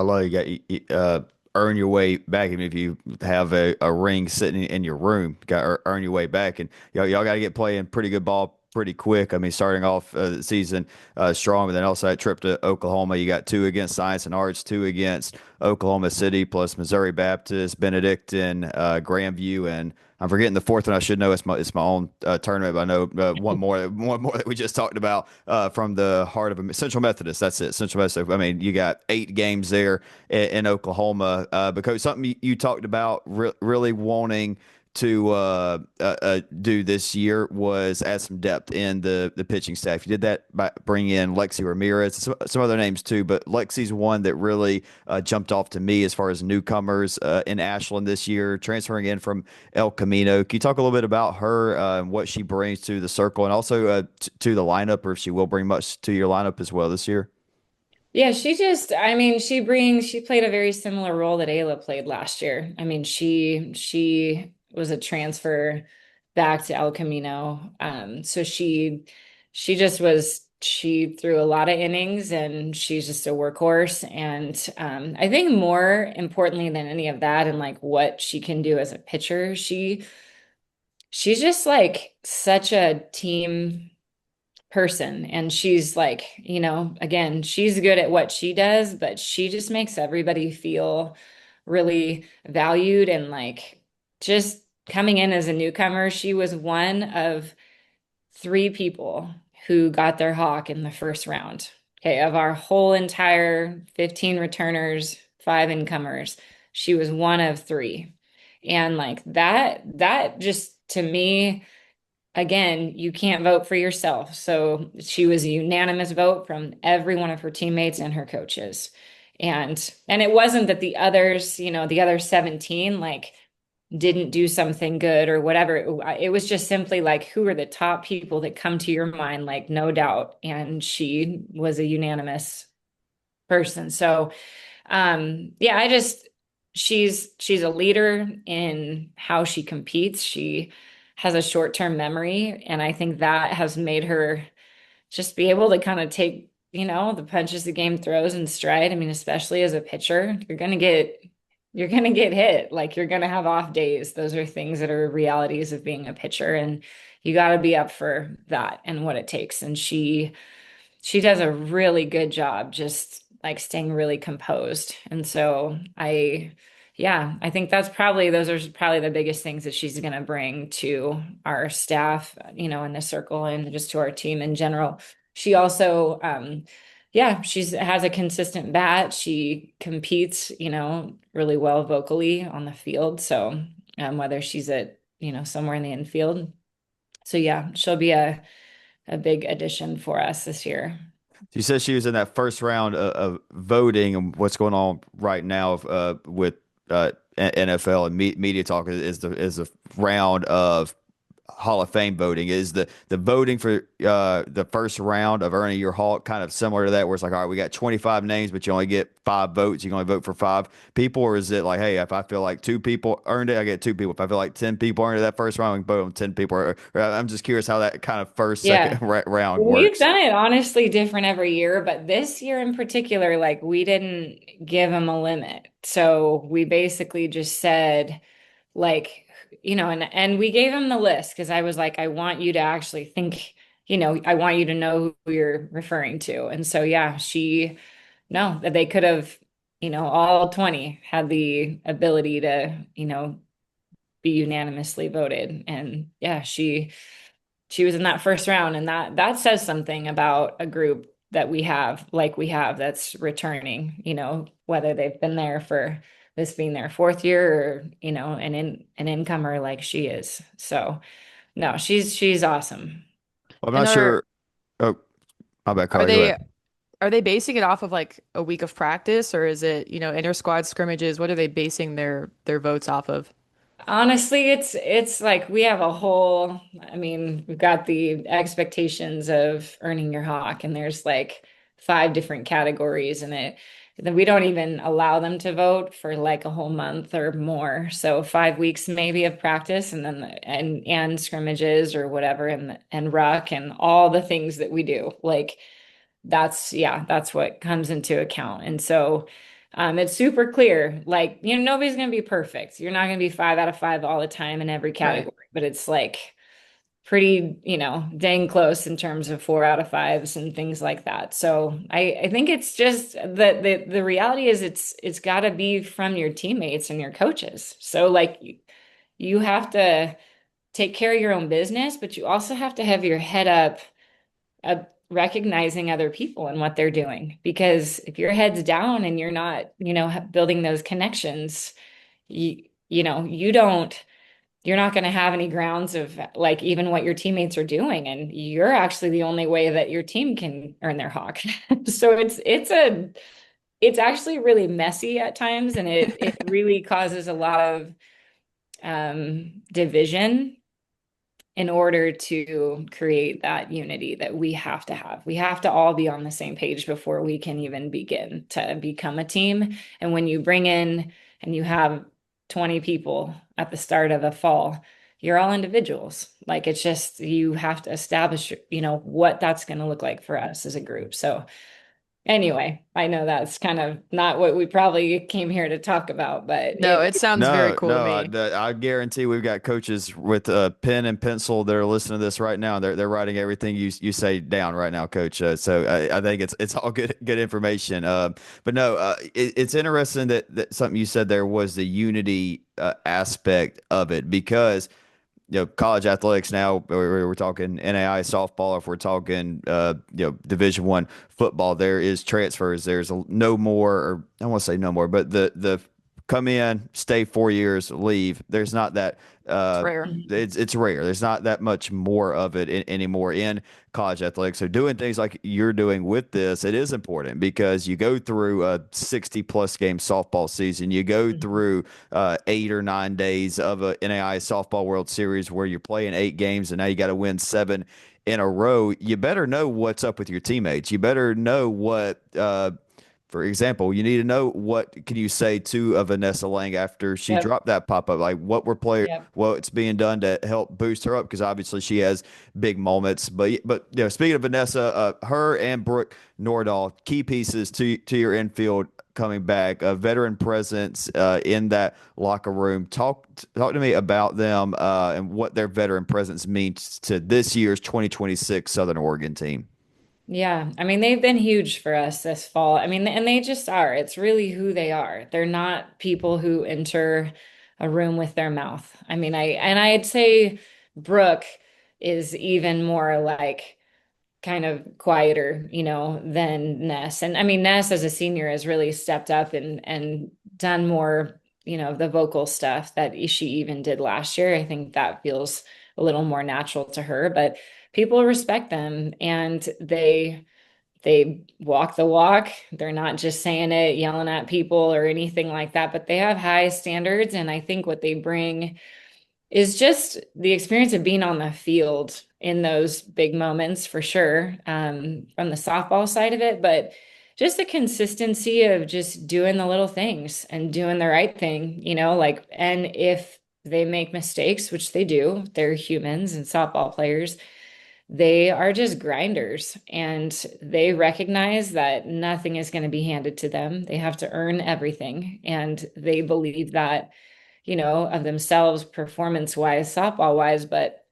love you got earn your way back. Even if you have a ring sitting in your room, got to earn your way back, and y'all got to get playing pretty good ball pretty quick. I mean, starting off the season strong, but then also that trip to Oklahoma, you got two against Science and Arts, two against Oklahoma City, plus Missouri Baptist, Benedictine, Grandview, and I'm forgetting the fourth one. I should know it's my own tournament. But I know one more that we just talked about from the heart of Central Methodist. That's it, Central Methodist. I mean, you got 8 games there in Oklahoma. Because something you talked about really wanting to do this year was add some depth in the pitching staff. You did that by bringing in Lexi Ramirez, some other names too, but Lexi's one that really jumped off to me as far as newcomers in Ashland this year, transferring in from El Camino. Can you talk a little bit about her and what she brings to the circle, and also to the lineup, or if she will bring much to your lineup as well this year? Yeah, I mean, she played a very similar role that Ayla played last year. I mean, she was a transfer back to El Camino. So she threw a lot of innings and she's just a workhorse. And I think more importantly than any of that and like what she can do as a pitcher, she's just like such a team person, and she's like, again, she's good at what she does, but she just makes everybody feel really valued. And like, just coming in as a newcomer, she was one of three people who got their hawk in the first round. Okay, of our whole entire 15 returners, five incomers, she was one of three. And like that just, to me, again, you can't vote for yourself. So she was a unanimous vote from every one of her teammates and her coaches. And it wasn't that the others, the other 17 like didn't do something good or whatever. It was just simply like, who are the top people that come to your mind, like no doubt. And she was a unanimous person. So yeah, she's a leader in how she competes. She has a short-term memory, and I think that has made her just be able to kind of take, the punches the game throws in stride. I mean, especially as a pitcher, you're gonna get hit. Like, you're gonna have off days. Those are things that are realities of being a pitcher, and you got to be up for that and what it takes. And she does a really good job just like staying really composed. And so yeah, I think those are probably the biggest things that she's going to bring to our staff, in the circle and just to our team in general. She also, yeah, has a consistent bat. She competes, really well vocally on the field. So, whether she's at, somewhere in the infield. So yeah, she'll be a big addition for us this year. You said she was in that first round of voting, and what's going on right now with NFL and media talk is the round of Hall of Fame voting. Is the voting for the first round of earning your Hawk kind of similar to that, where it's like, all right, we got 25 names, but you only get five votes. You can only vote for five people, or is it like, hey, if I feel like two people earned it, I get two people. If I feel like 10 people earned it that first round, we can vote on 10 people. Or I'm just curious how that kind of first, second Yeah. round We've works. done it honestly different every year, but this year in particular, like, we didn't give them a limit. So we basically just said, like, and we gave them the list because I was like, I want you to actually think, I want you to know who you're referring to. And so, yeah, no, that they could have, all 20 had the ability to, be unanimously voted. And yeah, she was in that first round, and that says something about a group that we have that's returning, whether they've been there for this being their fourth year, or an incomer like she is. So no, she's awesome. Well, I'm And not sure. Oh, my bad, are Carly. Go they ahead. are they basing it off of like a week of practice, or is it, inter squad scrimmages? What are they basing their votes off of? Honestly, it's like we have a whole, I mean, we've got the expectations of earning your hawk, and there's like five different categories in it. Then we don't even allow them to vote for like a whole month or more. So 5 weeks maybe of practice, and then and scrimmages or whatever, and ruck and all the things that we do. Like, that's what comes into account. And so it's super clear. Like, nobody's going to be perfect. You're not going to be 5 out of 5 all the time in every Right. category, but it's like pretty, dang close in terms of 4 out of 5s and things like that. So I think it's just that the reality is it's got to be from your teammates and your coaches. So like, you have to take care of your own business, but you also have to have your head up, recognizing other people and what they're doing. Because if your head's down and you're not, building those connections, you don't you're not going to have any grounds of like even what your teammates are doing, and you're actually the only way that your team can earn their hawk. So it's actually really messy at times, and it really causes a lot of division in order to create that unity that we have to have. We have to all be on the same page before we can even begin to become a team. And when you bring in and you have 20 people at the start of a fall, you're all individuals. Like it's just you have to establish, what that's going to look like for us as a group. So anyway, I know that's kind of not what we probably came here to talk about, but No, it sounds very No, cool to no, me. I guarantee we've got coaches with a pen and pencil that are listening to this right now. They're writing everything you say down right now, Coach. So I think it's all good information. But no, it's interesting that something you said there was the unity aspect of it because college athletics now, we're talking NAIA softball, if we're talking, Division I football, there is transfers. There's no more, or I don't want to say no more, but the come in, stay 4 years, leave. There's not that. It's Uh, rare. it's rare. There's not that much more of it anymore in college athletics. So doing things like you're doing with this, it is important because you go through a 60 plus game softball season. You go Mhm. through 8 or 9 days of a NAIA softball World Series where you're playing 8 games and now you got to win 7 in a row. You better know what's up with your teammates. You better know what for example, you need to know what can you say to a Vanessa Lang after she Yep. dropped that pop up, like Yep. what's being done to help boost her up because obviously she has big moments. But speaking of Vanessa, her and Brooke Nordahl, key pieces to your infield coming back, a veteran presence in that locker room. Talk to me about them and what their veteran presence means to this year's 2026 Southern Oregon team. Yeah, I mean, they've been huge for us this fall. I mean, and they just are. It's really who they are. They're not people who enter a room with their mouth. I mean, I'd say Brooke is even more like kind of quieter, than Ness. And I mean, Ness as a senior has really stepped up and done more, of the vocal stuff that she even did last year. I think that feels a little more natural to her, but people respect them and they walk the walk. They're not just saying it, yelling at people or anything like that, but they have high standards. And I think what they bring is just the experience of being on the field in those big moments for sure, from the softball side of it, but just the consistency of just doing the little things and doing the right thing, like, and if they make mistakes, which they do, they're humans and softball players, they are just grinders and they recognize that nothing is going to be handed to them. They have to earn everything. And they believe that, of themselves performance wise, softball wise, but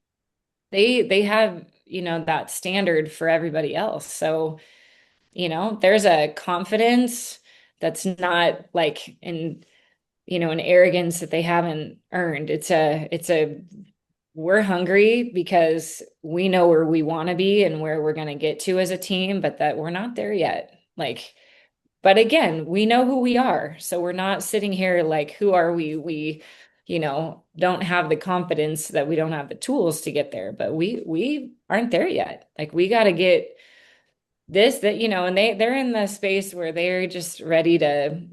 they have, that standard for everybody else. So, there's a confidence that's not like an arrogance that they haven't earned. It's a we're hungry because we know where we want to be and where we're going to get to as a team, but that we're not there yet. Like, but again, we know who we are. So we're not sitting here like, who are we? We, don't have the confidence that we don't have the tools to get there, but we aren't there yet. Like we got to get this, that, and they're in the space where they're just ready to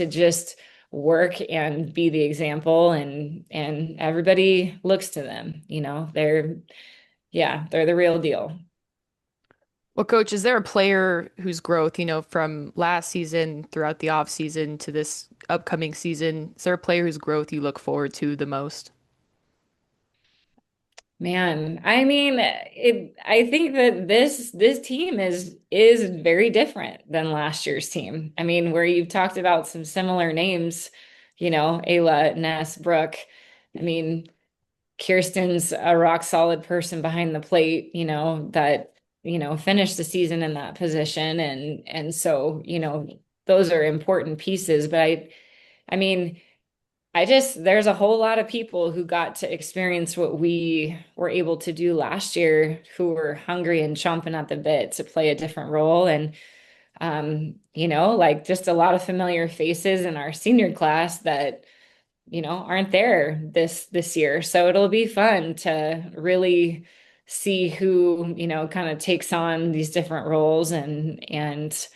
just work and be the example and everybody looks to them, they're the real deal. Well, coach, is there a player whose growth, from last season throughout the off season to this upcoming season, is there a player whose growth you look forward to the most? Man, I mean, I think that this team is very different than last year's team. I mean, where you've talked about some similar names, Ayla, Ness, Brooke. I mean, Kirsten's a rock solid person behind the plate, that, finished the season in that position. And so, those are important pieces. But I mean, there's a whole lot of people who got to experience what we were able to do last year who were hungry and chomping at the bit to play a different role. And, like just a lot of familiar faces in our senior class that aren't there this year. So it'll be fun to really see who, kind of takes on these different roles and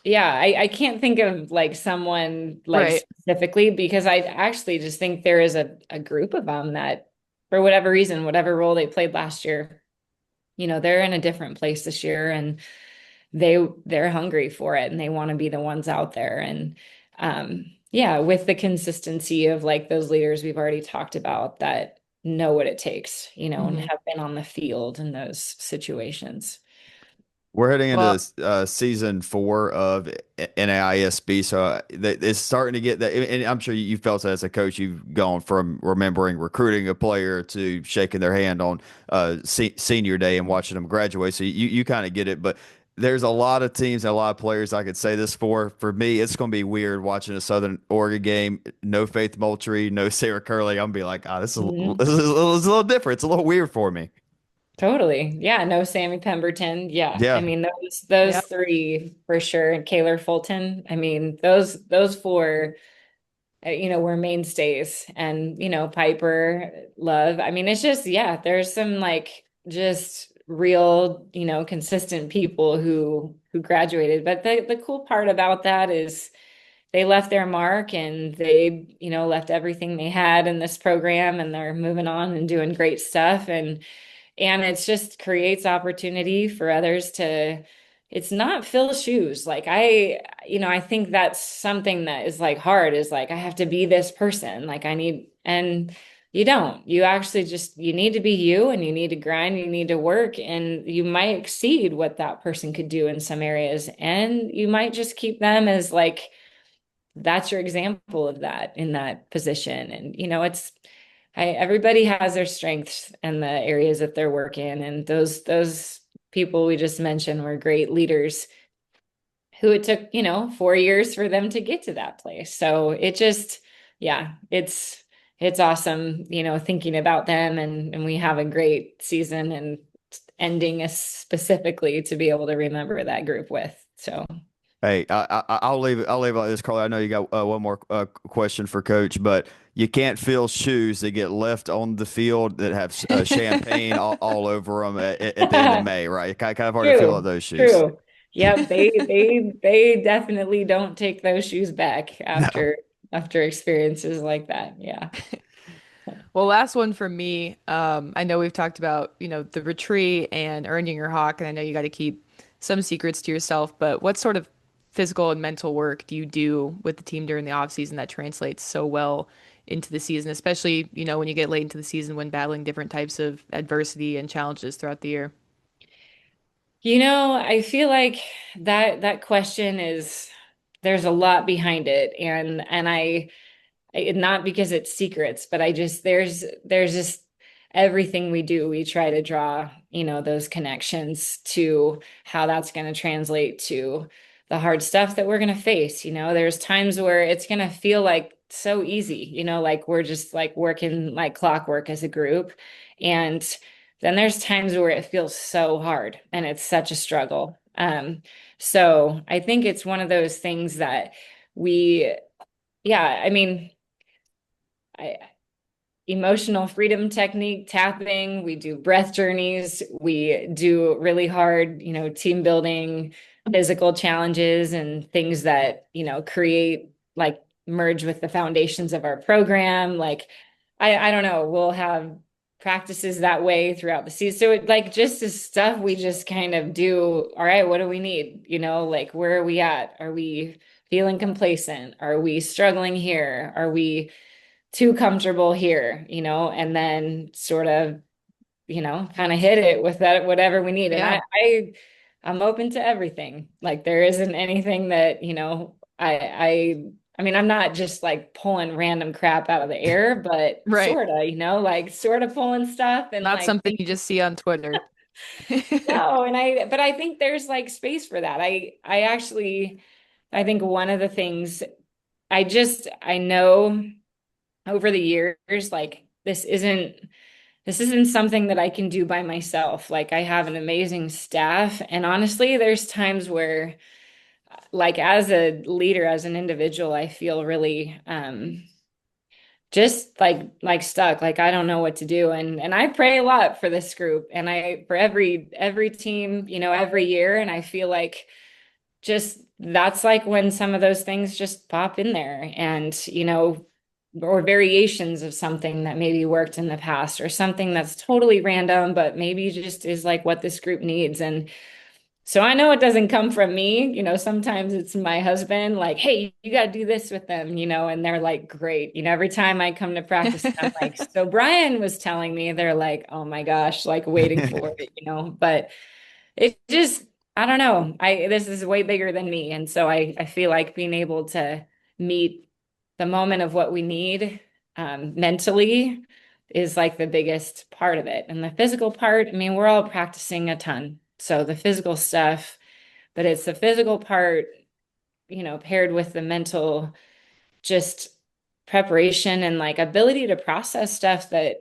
yeah, I can't think of like someone like Right. specifically because I actually just think there is a group of them that for whatever reason, whatever role they played last year, they're in a different place this year and they're hungry for it and they want to be the ones out there. And yeah, with the consistency of like those leaders we've already talked about that know what it takes, and Hmm. have been on the field in those situations. We're heading Well, into season 4 of NAISB, so it's starting to get that. And I'm sure you felt that as a coach, you've gone from remembering recruiting a player to shaking their hand on senior day and watching them graduate. So you kind of get it. But there's a lot of teams and a lot of players I could say this for. For me, it's going to be weird watching a Southern Oregon game. No Faith Moultrie, no Sarah Curley. I'm going to be like, Mhm. this is a little different. It's a little weird for me. Totally. Yeah, no Sammy Pemberton. Yeah. I Yeah. mean those yeah. three for sure. And Kaylor Fulton. I mean, those four, were mainstays. And, Piper, Love. I mean, it's just, yeah, there's some like just real, consistent people who graduated. But the cool part about that is they left their mark and they, left everything they had in this program and they're moving on and doing great stuff. And it's just creates opportunity for others to, it's not fill shoes. Like I think that's something that is like hard is like, I have to be this person. Like I need, and you don't, you actually just, you need to be you and you need to grind, you need to work and you might exceed what that person could do in some areas. And you might just keep them as like, that's your example of that in that position. And, everybody has their strengths and the areas that they're working. And those people we just mentioned were great leaders who it took, 4 years for them to get to that place. So it just, yeah, it's awesome, thinking about them and we have a great season and ending us specifically to be able to remember that group with. So Hey, I'll leave it. I'll leave it like this, Carly. I know you got one more question for Coach, but you can't fill shoes that get left on the field that have champagne all over them at the end of May, right? Kind of hard to fill out true, those shoes. true. Yep, they definitely don't take those shoes back No. after experiences like that. Yeah. Well, last one for me. I know we've talked about, the retreat and earning your hawk, and I know you got to keep some secrets to yourself, but what sort of physical and mental work do you do with the team during the off season that translates so well into the season, especially, when you get late into the season when battling different types of adversity and challenges throughout the year? I feel like that question is there's a lot behind it and not because it's secrets, but I just there's just everything we do, we try to draw, those connections to how that's going to translate to the hard stuff that we're going to face. There's times where it's going to feel like so easy, like we're just like working like clockwork as a group. And then there's times where it feels so hard and it's such a struggle. So I think it's one of those things that we, yeah, I mean, I, emotional freedom technique, tapping, we do breath journeys, we do really hard, team building, physical challenges and things that, create like merge with the foundations of our program. Like I don't know, we'll have practices that way throughout the season. So it like just is stuff we just kind of do. All right, what do we need? Like where are we at? Are we feeling complacent? Are we struggling here? Are we too comfortable here, and then sort of, kind of hit it with that whatever we need. And Yeah, I'm open to everything. Like there isn't anything that, I mean, I'm not just like pulling random crap out of the air, but right. sort of, like sort of pulling stuff and Not like something you just see on Twitter. no, but I think there's like space for that. I actually I think one of the things I know over the years, like this isn't something that I can do by myself. Like I have an amazing staff. And honestly, there's times where like as a leader, as an individual, I feel really just like stuck, like I don't know what to do. And I pray a lot for this group and I for every team, you know, every year. And I feel like just that's like when some of those things just pop in there and, you know, or variations of something that maybe worked in the past or something that's totally random, but maybe just is like what this group needs. And so I know it doesn't come from me. You know, sometimes it's my husband, like, hey, you got to do this with them, you know, and they're like, great. You know, every time I come to practice, I'm like, so Brian was telling me, they're like, oh my gosh, like waiting for it, you know, but it just, I don't know. This is way bigger than me. And so I feel like being able to meet the moment of what we need mentally is like the biggest part of it. And the physical part, I mean, we're all practicing a ton. So the physical stuff, but it's the physical part, you know, paired with the mental just preparation and like ability to process stuff that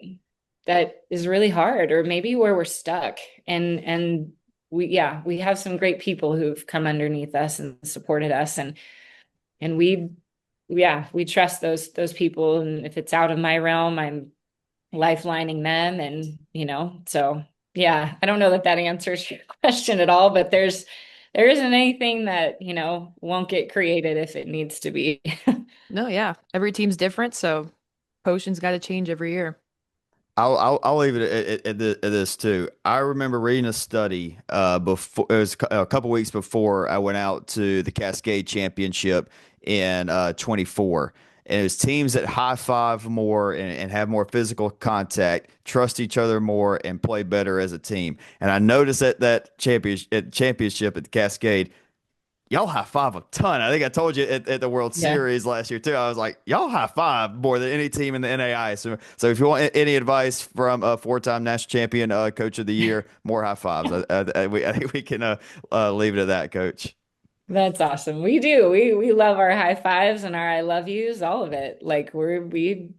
is really hard or maybe where we're stuck. And we yeah, we have some great people who've come underneath us and supported us and we yeah, we trust those people and if it's out of my realm, I'm lifelining them and you know so yeah I don't know that that answers your question at all but there isn't anything that you know won't get created if it needs to be. No, yeah. Every team's different, so potions got to change every year. I'll leave it at this too. I remember reading a study before it was a couple weeks before I went out to the Cascade Championship in 24, and it was teams that high five more and have more physical contact, trust each other more, and play better as a team. And I noticed at that championship at the Cascade, y'all high five a ton. I think I told you at the World Yeah, Series last year too. I was like, y'all high five more than any team in the NAIA. So if you want any advice from a four-time national champion, coach of the year, more high fives. I think we can leave it at that, coach. that's awesome. We do we love our high fives and our I love yous, all of it. Like we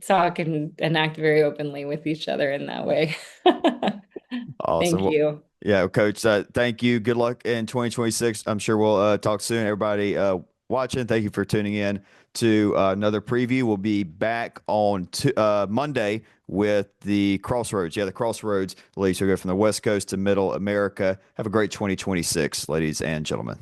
talk and act very openly with each other in that way. Awesome. Thank Well, you. yeah, coach. Thank you. Good luck in 2026. I'm sure we'll talk soon. Everybody watching, thank you for tuning in to another preview. We'll be back on Monday with the Crossroads. Yeah, the Crossroads leads. So go from the West Coast to Middle America. Have a great 2026, ladies and gentlemen.